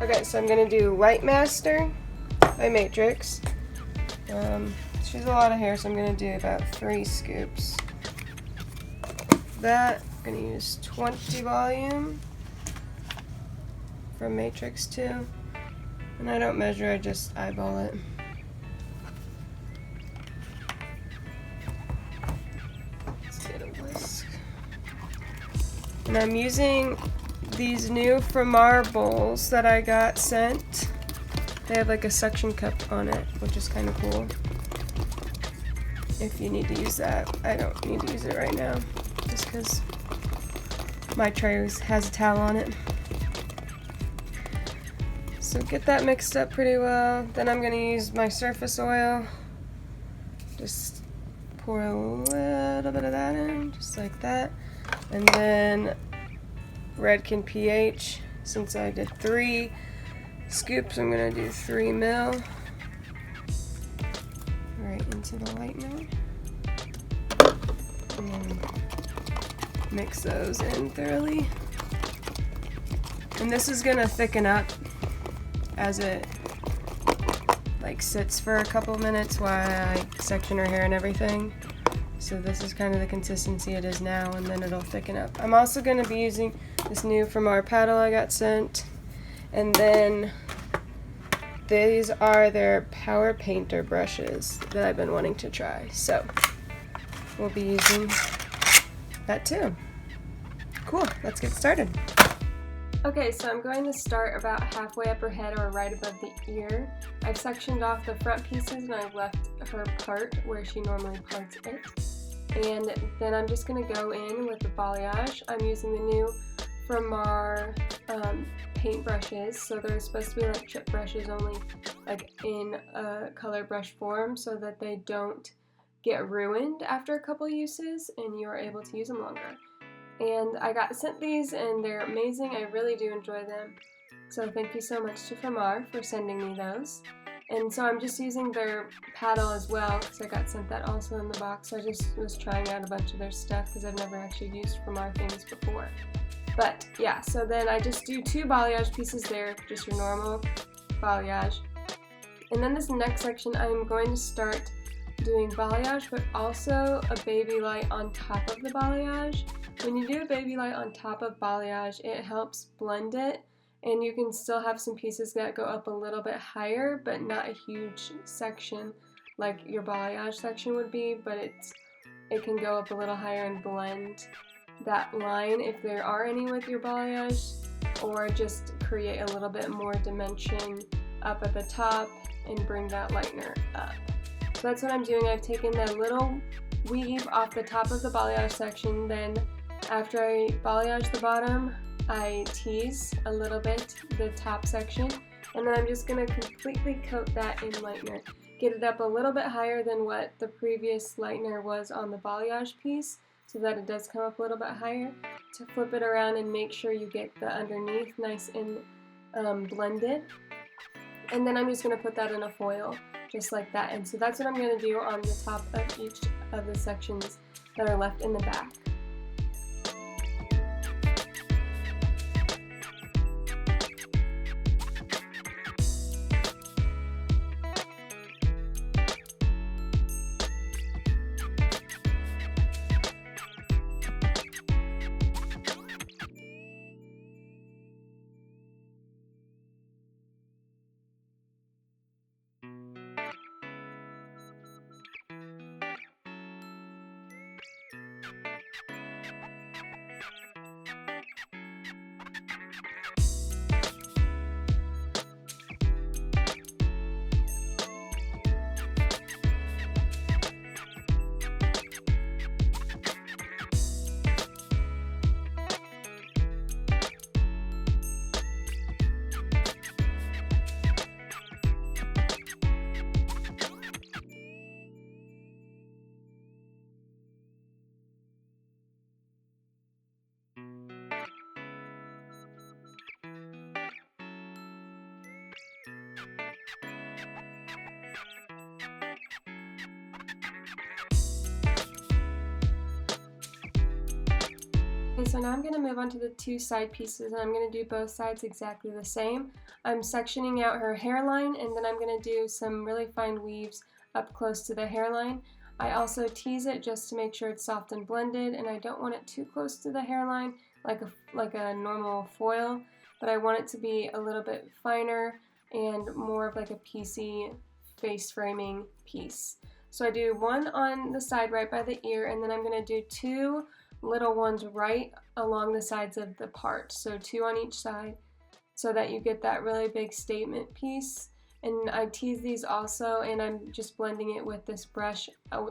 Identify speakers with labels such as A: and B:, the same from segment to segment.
A: Okay, so I'm gonna do Light Master by Matrix. She has a lot of hair, so I'm gonna do about 3 scoops. That, I'm gonna use 20 volume from Matrix 2. And I don't measure, I just eyeball it. Let's get a whisk. And I'm using these new Framar bowls that I got sent. They have like a suction cup on it, which is kind of cool. If you need to use that. I don't need to use it right now, just because my tray has a towel on it. So get that mixed up pretty well. Then I'm going to use my surface oil. Just pour a little bit of that in, just like that. And then Redken pH. Since I did 3 scoops, I'm going to do 3 ml. Right into the lightener. And then mix those in thoroughly. And this is going to thicken up as it like sits for a couple minutes while I section her hair and everything. So this is kind of the consistency it is now, and then it'll thicken up. I'm also going to be using this new Framar paddle I got sent, and then these are their Power Painter brushes that I've been wanting to try. So we'll be using that too. Cool, let's get started. Okay, so I'm going to start about halfway up her head or right above the ear. I've sectioned off the front pieces and I've left her part where she normally parts it. And then I'm just going to go in with the balayage. I'm using the new Framar paint brushes, so they're supposed to be like chip brushes, only like in a color brush form, so that they don't get ruined after a couple uses and you're able to use them longer. And I got sent these and they're amazing. I really do enjoy them. So thank you so much to Framar for sending me those. And so I'm just using their paddle as well, because I got sent that also in the box. So I just was trying out a bunch of their stuff because I've never actually used Framar things before. But yeah, so then I just do 2 balayage pieces there, just your normal balayage. And then this next section I'm going to start doing balayage, but also a baby light on top of the balayage. When you do a baby light on top of balayage, it helps blend it, and you can still have some pieces that go up a little bit higher, but not a huge section like your balayage section would be, but it can go up a little higher and blend that line if there are any with your balayage, or just create a little bit more dimension up at the top and bring that lightener up. So that's what I'm doing. I've taken the little weave off the top of the balayage section, then after I balayage the bottom, I tease a little bit the top section, and then I'm just going to completely coat that in lightener. Get it up a little bit higher than what the previous lightener was on the balayage piece, so that it does come up a little bit higher. To flip it around and make sure you get the underneath nice and blended. And then I'm just going to put that in a foil, just like that. And so that's what I'm going to do on the top of each of the sections that are left in the back. Okay, so now I'm going to move on to the 2 side pieces, and I'm going to do both sides exactly the same. I'm sectioning out her hairline, and then I'm going to do some really fine weaves up close to the hairline. I also tease it just to make sure it's soft and blended, and I don't want it too close to the hairline like a normal foil, but I want it to be a little bit finer and more of like a piecey face framing piece. So I do one on the side right by the ear, and then I'm going to do two little ones right along the sides of the part. So two on each side so that you get that really big statement piece. And I tease these also, and I'm just blending it with this brush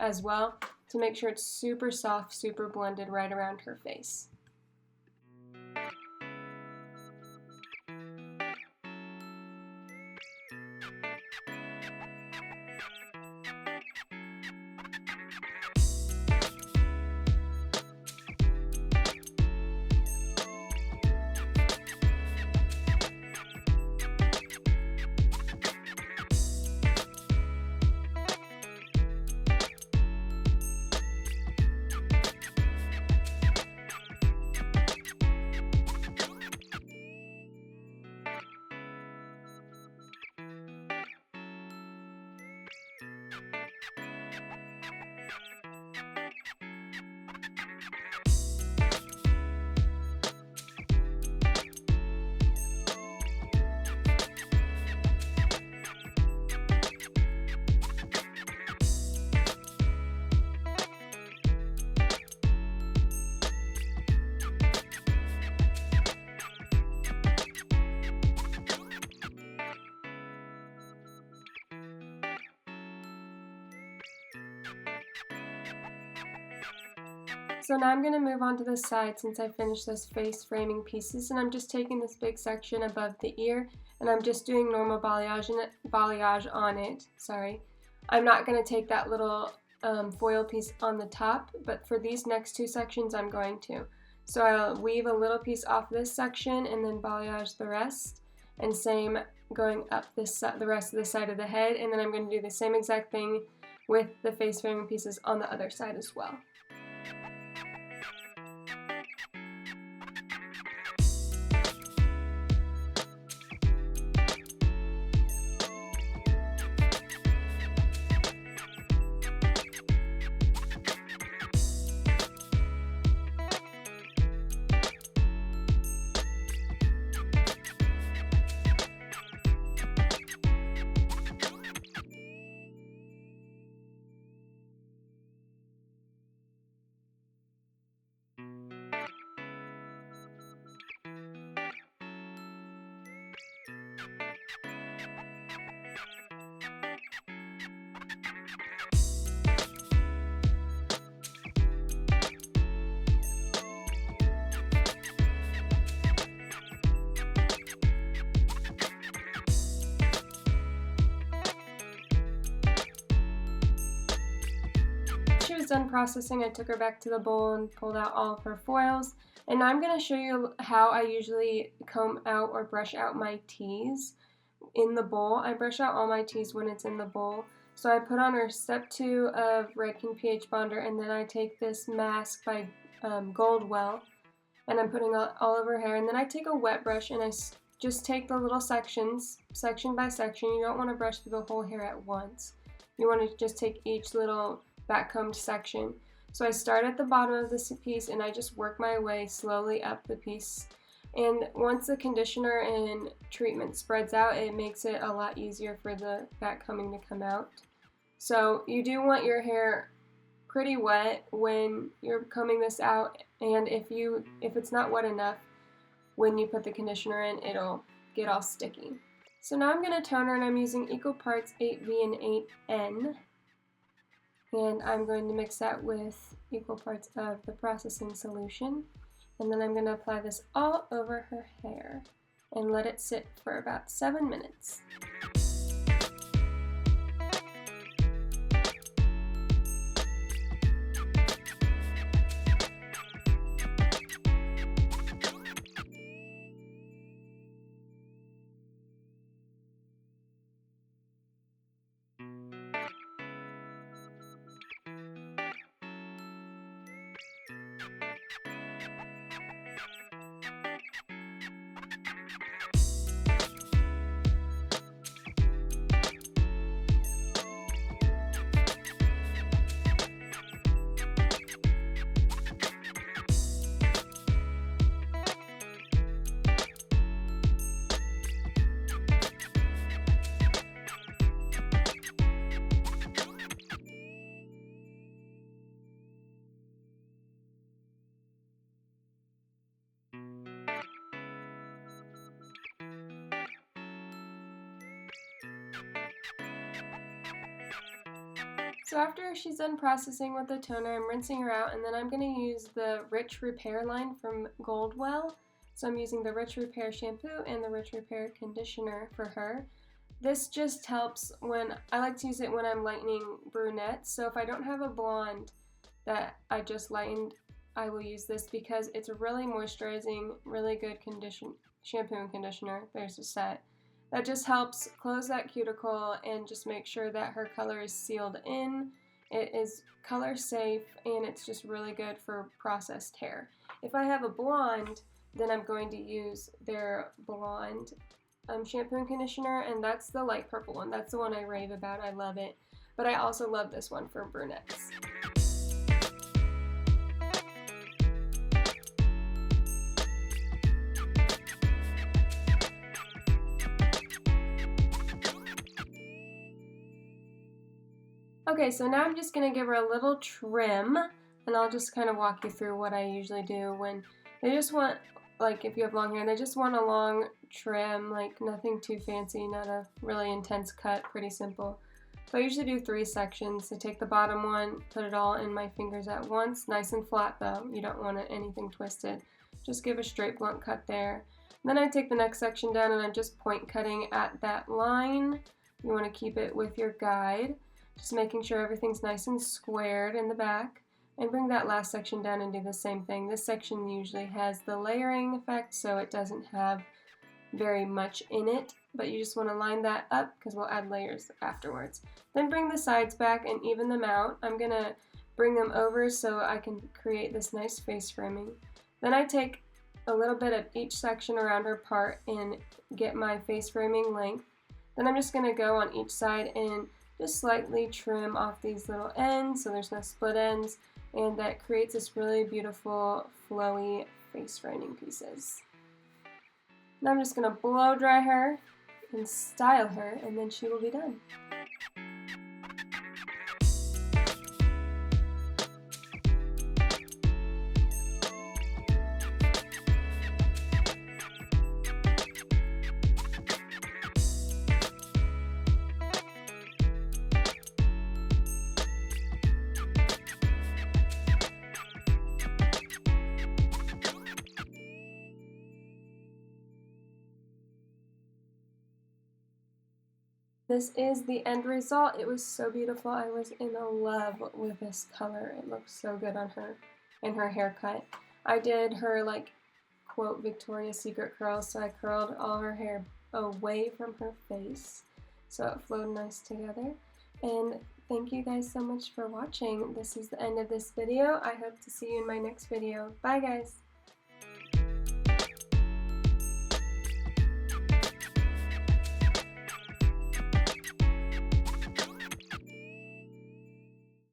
A: as well to make sure it's super soft, super blended right around her face. So now I'm going to move on to the side since I finished those face framing pieces, and I'm just taking this big section above the ear and I'm just doing normal balayage on it. Sorry. I'm not going to take that little foil piece on the top, but for these next two sections I'm going to. So I'll weave a little piece off this section and then balayage the rest, and same going up the rest of the side of the head, and then I'm going to do the same exact thing with the face framing pieces on the other side as well. She was done processing, I took her back to the bowl and pulled out all of her foils. And now I'm going to show you how I usually comb out or brush out my teas in the bowl. I brush out all my teas when it's in the bowl. So I put on her step 2 of Redken pH Bonder, and then I take this mask by Goldwell, and I'm putting all over her hair. And then I take a wet brush and I just take the little sections, section by section. You don't want to brush through the whole hair at once. You want to just take each little back combed section. So I start at the bottom of this piece and I just work my way slowly up the piece. And once the conditioner and treatment spreads out, it makes it a lot easier for the back combing to come out. So you do want your hair pretty wet when you're combing this out, and if it's not wet enough when you put the conditioner in, it'll get all sticky. So now I'm going to tone her, and I'm using equal parts 8V and 8N. And I'm going to mix that with equal parts of the processing solution. And then I'm going to apply this all over her hair and let it sit for about 7 minutes. So after she's done processing with the toner, I'm rinsing her out, and then I'm going to use the Rich Repair line from Goldwell. So I'm using the Rich Repair shampoo and the Rich Repair conditioner for her. This just helps when, I like to use it when I'm lightening brunettes. So if I don't have a blonde that I just lightened, I will use this because it's a really moisturizing, really good shampoo and conditioner. There's a set. That just helps close that cuticle and just make sure that her color is sealed in. It is color safe and it's just really good for processed hair. If I have a blonde, then I'm going to use their blonde shampoo and conditioner, and that's the light purple one. That's the one I rave about. I love it. But I also love this one for brunettes. Okay, so now I'm just going to give her a little trim, and I'll just kind of walk you through what I usually do when they just want, like if you have long hair, they just want a long trim, like nothing too fancy, not a really intense cut, pretty simple. So I usually do 3 sections. I take the bottom one, put it all in my fingers at once, nice and flat though, you don't want anything twisted. Just give a straight blunt cut there. And then I take the next section down and I'm just point cutting at that line. You want to keep it with your guide. Just making sure everything's nice and squared in the back. And bring that last section down and do the same thing. This section usually has the layering effect, so it doesn't have very much in it. But you just want to line that up because we'll add layers afterwards. Then bring the sides back and even them out. I'm going to bring them over so I can create this nice face framing. Then I take a little bit of each section around her part and get my face framing length. Then I'm just going to go on each side and just slightly trim off these little ends so there's no split ends, and that creates this really beautiful flowy face framing pieces. Now I'm just going to blow dry her and style her, and then she will be done. This is the end result. It was so beautiful. I was in love with this color. It looks so good on her and her haircut. I did her like quote Victoria's Secret curls, so I curled all her hair away from her face so it flowed nice together. And thank you guys so much for watching. This is the end of this video. I hope to see you in my next video. Bye guys!